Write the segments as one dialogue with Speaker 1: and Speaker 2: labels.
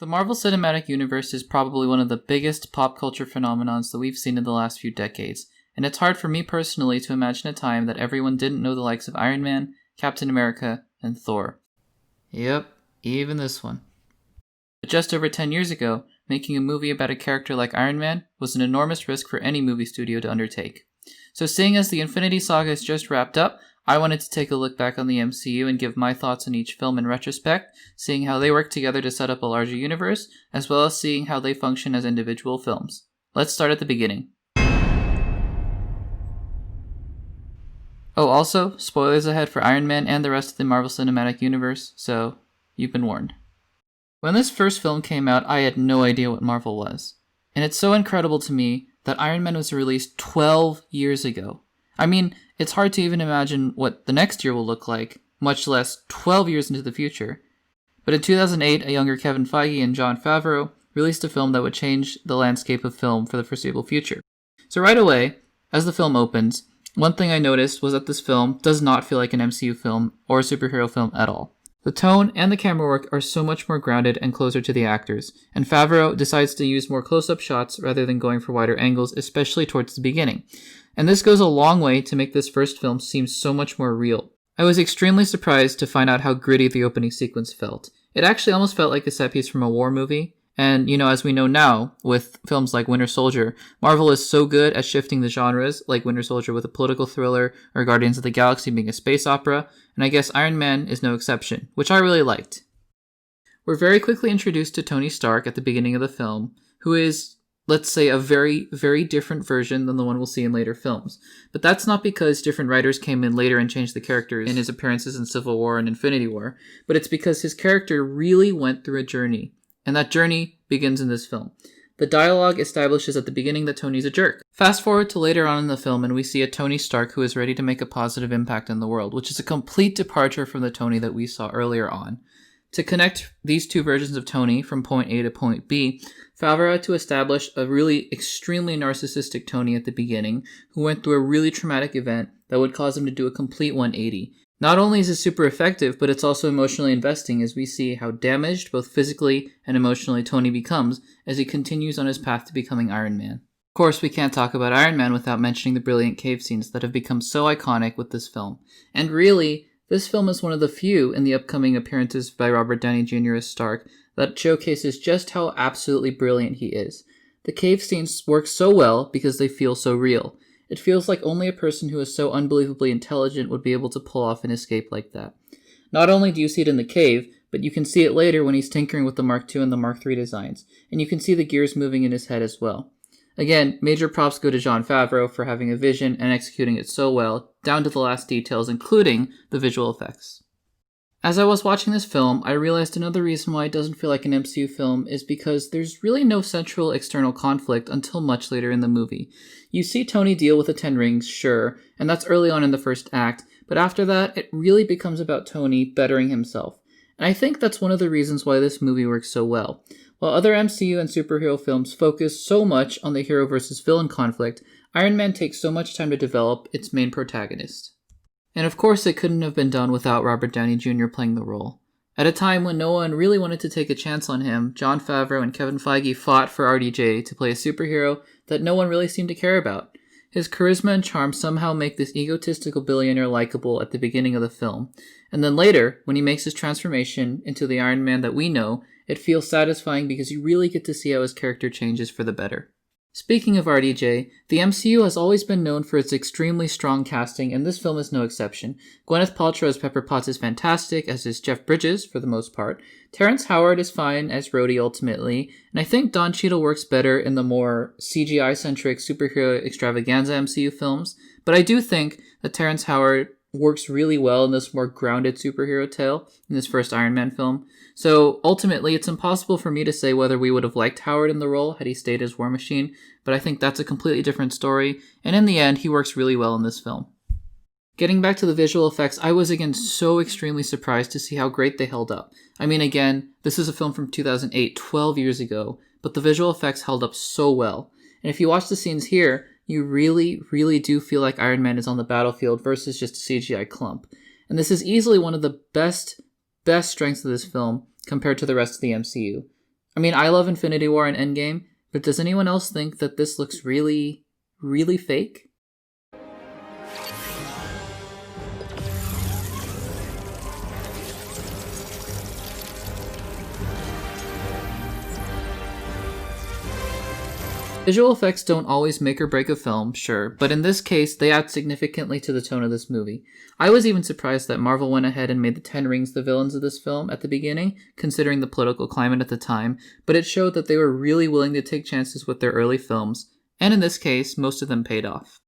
Speaker 1: The Marvel Cinematic Universe is probably one of the biggest pop culture phenomenons that we've seen in the last few decades, and it's hard for me personally to imagine a time that everyone didn't know the likes of Iron Man, Captain America, and Thor. Yep, even this one. But just over 10 years ago, making a movie about a character like Iron Man was an enormous risk for any movie studio to undertake. So seeing as the Infinity Saga is just wrapped up, I wanted to take a look back on the MCU and give my thoughts on each film in retrospect, seeing how they work together to set up a larger universe, as well as seeing how they function as individual films. Let's start at the beginning. Oh, also, spoilers ahead for Iron Man and the rest of the Marvel Cinematic Universe, so you've been warned. When this first film came out, I had no idea what Marvel was. And it's so incredible to me that Iron Man was released 12 years ago. I mean, it's hard to even imagine what the next year will look like, much less 12 years into the future. But in 2008, a younger Kevin Feige and Jon Favreau released a film that would change the landscape of film for the foreseeable future. So right away, as the film opens, one thing I noticed was that this film does not feel like an MCU film or a superhero film at all. The tone and the camera work are so much more grounded and closer to the actors, and Favreau decides to use more close-up shots rather than going for wider angles, especially towards the beginning. And this goes a long way to make this first film seem so much more real. I was extremely surprised to find out how gritty the opening sequence felt. It actually almost felt like a set piece from a war movie, and as we know now, with films like Winter Soldier, Marvel is so good at shifting the genres, like Winter Soldier with a political thriller, or Guardians of the Galaxy being a space opera, and I guess Iron Man is no exception, which I really liked. We're very quickly introduced to Tony Stark at the beginning of the film, who is, let's say, a very, very different version than the one we'll see in later films. But that's not because different writers came in later and changed the characters in his appearances in Civil War and Infinity War, but it's because his character really went through a journey. And that journey begins in this film. The dialogue establishes at the beginning that Tony's a jerk. Fast forward to later on in the film and we see a Tony Stark who is ready to make a positive impact in the world, which is a complete departure from the Tony that we saw earlier on. To connect these two versions of Tony from point A to point B, Favreau had to establish a really extremely narcissistic Tony at the beginning who went through a really traumatic event that would cause him to do a complete 180. Not only is it super effective, but it's also emotionally investing as we see how damaged, both physically and emotionally, Tony becomes as he continues on his path to becoming Iron Man. Of course, we can't talk about Iron Man without mentioning the brilliant cave scenes that have become so iconic with this film. And really, this film is one of the few in the upcoming appearances by Robert Downey Jr. as Stark that showcases just how absolutely brilliant he is. The cave scenes work so well because they feel so real. It feels like only a person who is so unbelievably intelligent would be able to pull off an escape like that. Not only do you see it in the cave, but you can see it later when he's tinkering with the Mark II and the Mark III designs, and you can see the gears moving in his head as well. Again, major props go to Jon Favreau for having a vision and executing it so well, down to the last details, including the visual effects. As I was watching this film, I realized another reason why it doesn't feel like an MCU film is because there's really no central external conflict until much later in the movie. You see Tony deal with the Ten Rings, sure, and that's early on in the first act, but after that, it really becomes about Tony bettering himself. And I think that's one of the reasons why this movie works so well. While other MCU and superhero films focus so much on the hero versus villain conflict, Iron Man takes so much time to develop its main protagonist. And of course it couldn't have been done without Robert Downey Jr. playing the role. At a time when no one really wanted to take a chance on him, Jon Favreau and Kevin Feige fought for RDJ to play a superhero that no one really seemed to care about. His charisma and charm somehow make this egotistical billionaire likable at the beginning of the film. And then later, when he makes his transformation into the Iron Man that we know, it feels satisfying because you really get to see how his character changes for the better. Speaking of RDJ, the MCU has always been known for its extremely strong casting, and this film is no exception. Gwyneth Paltrow as Pepper Potts is fantastic, as is Jeff Bridges, for the most part. Terrence Howard is fine as Rhodey ultimately, and I think Don Cheadle works better in the more CGI-centric superhero extravaganza MCU films, but I do think that Terrence Howard works really well in this more grounded superhero tale in this first Iron Man film. So ultimately, it's impossible for me to say whether we would have liked Howard in the role had he stayed as War Machine, but I think that's a completely different story, and in the end, he works really well in this film. Getting back to the visual effects, I was again so extremely surprised to see how great they held up. I mean, again, this is a film from 2008, 12 years ago, but the visual effects held up so well. And if you watch the scenes here, you really, really do feel like Iron Man is on the battlefield versus just a CGI clump. And this is easily one of the best strengths of this film compared to the rest of the MCU. I mean, I love Infinity War and Endgame, but does anyone else think that this looks really, really fake? Visual effects don't always make or break a film, sure, but in this case, they add significantly to the tone of this movie. I was even surprised that Marvel went ahead and made the Ten Rings the villains of this film at the beginning, considering the political climate at the time, but it showed that they were really willing to take chances with their early films, and in this case, most of them paid off.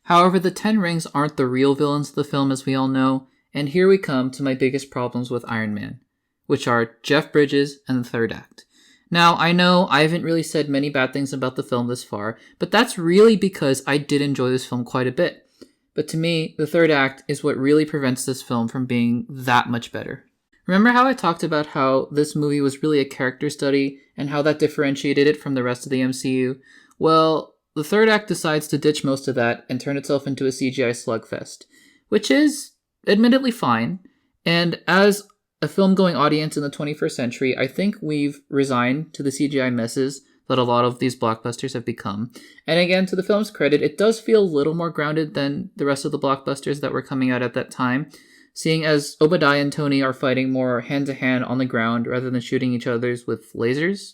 Speaker 1: However, the Ten Rings aren't the real villains of the film as we all know, and here we come to my biggest problems with Iron Man, which are Jeff Bridges and the third act. Now, I know I haven't really said many bad things about the film this far, but that's really because I did enjoy this film quite a bit. But to me, the third act is what really prevents this film from being that much better. Remember how I talked about how this movie was really a character study and how that differentiated it from the rest of the MCU? Well, the third act decides to ditch most of that and turn itself into a CGI slugfest, which is admittedly fine, and as a film-going audience in the 21st century, I think we've resigned to the CGI messes that a lot of these blockbusters have become. And again, to the film's credit, it does feel a little more grounded than the rest of the blockbusters that were coming out at that time, seeing as Obadiah and Tony are fighting more hand-to-hand on the ground rather than shooting each other with lasers.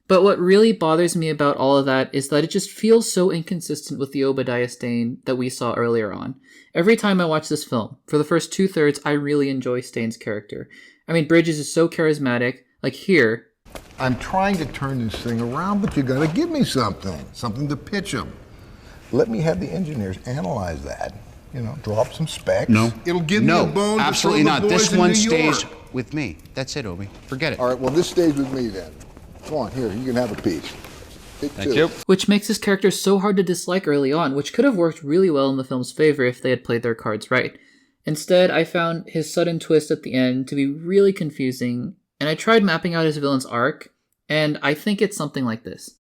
Speaker 1: But what really bothers me about all of that is that it just feels so inconsistent with the Obadiah Stane that we saw earlier on. Every time I watch this film, for the first 2/3, I really enjoy Stane's character. I mean, Bridges is so charismatic. Like here,
Speaker 2: I'm trying to turn this thing around, but you gotta give me something to pitch them. Let me have the engineers analyze that. You know, draw up some specs.
Speaker 3: No.
Speaker 2: It'll give me a bone
Speaker 3: absolutely
Speaker 2: to
Speaker 3: not.
Speaker 2: throw the boys
Speaker 3: This
Speaker 2: in
Speaker 3: one
Speaker 2: New
Speaker 3: stays
Speaker 2: York.
Speaker 3: with me. That's it, Obi. Forget it.
Speaker 2: All right, well, this stays with me then. Come on, here, you can have a piece.
Speaker 3: Thank you.
Speaker 1: which makes his character so hard to dislike early on, which could have worked really well in the film's favor if they had played their cards right. Instead, I found his sudden twist at the end to be really confusing, and I tried mapping out his villain's arc, and I think it's something like this.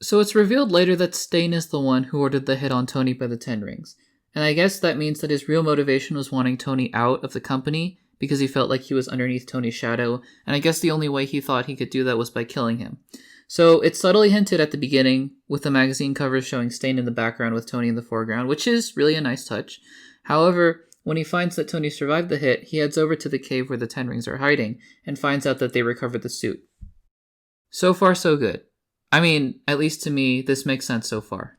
Speaker 1: So it's revealed later that Stane is the one who ordered the hit on Tony by the Ten Rings, and I guess that means that his real motivation was wanting Tony out of the company because he felt like he was underneath Tony's shadow, and I guess the only way he thought he could do that was by killing him. So it's subtly hinted at the beginning, with the magazine covers showing Stane in the background with Tony in the foreground, which is really a nice touch. However, when he finds that Tony survived the hit, he heads over to the cave where the Ten Rings are hiding, and finds out that they recovered the suit. So far, so good. I mean, at least to me, this makes sense so far.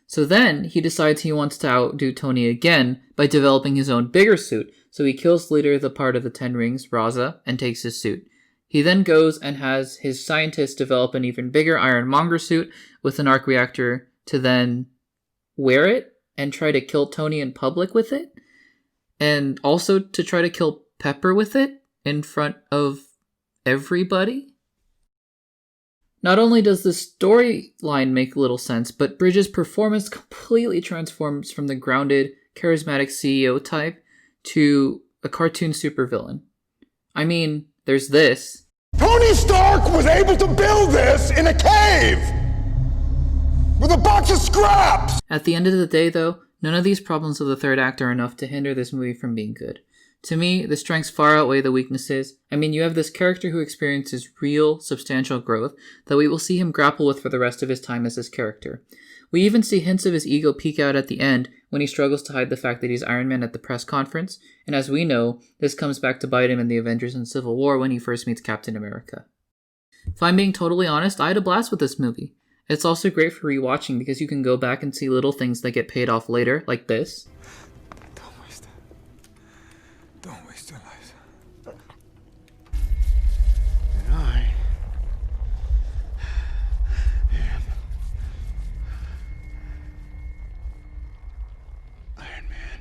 Speaker 1: So then, he decides he wants to outdo Tony again by developing his own bigger suit, so he kills the leader of the part of the Ten Rings, Raza, and takes his suit. He then goes and has his scientists develop an even bigger Ironmonger suit with an arc reactor to then wear it and try to kill Tony in public with it, and also to try to kill Pepper with it in front of everybody. Not only does the storyline make little sense, but Bridges' performance completely transforms from the grounded, charismatic CEO type to a cartoon supervillain. I mean, there's this.
Speaker 2: Tony Stark was able to build this in a cave with a box of scraps!
Speaker 1: At the end of the day, though, none of these problems of the third act are enough to hinder this movie from being good. To me, the strengths far outweigh the weaknesses. I mean, you have this character who experiences real, substantial growth that we will see him grapple with for the rest of his time as this character. We even see hints of his ego peek out at the end when he struggles to hide the fact that he's Iron Man at the press conference, and as we know, this comes back to bite him in the Avengers and Civil War when he first meets Captain America. If I'm being totally honest, I had a blast with this movie. It's also great for rewatching because you can go back and see little things that get paid off later, like this.
Speaker 2: Don't waste your life.
Speaker 3: And I am Iron Man.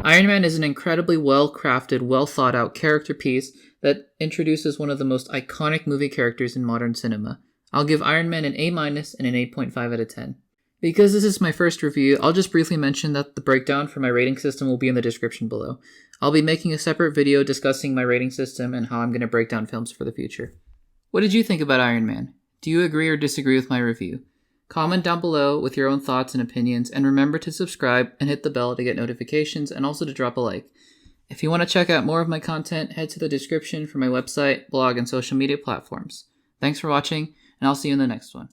Speaker 1: Iron Man is an incredibly well-crafted, well-thought-out character piece that introduces one of the most iconic movie characters in modern cinema. I'll give Iron Man an A- and an 8.5 out of 10. Because this is my first review, I'll just briefly mention that the breakdown for my rating system will be in the description below. I'll be making a separate video discussing my rating system and how I'm going to break down films for the future. What did you think about Iron Man? Do you agree or disagree with my review? Comment down below with your own thoughts and opinions, and remember to subscribe and hit the bell to get notifications and also to drop a like. If you want to check out more of my content, head to the description for my website, blog, and social media platforms. Thanks for watching, and I'll see you in the next one.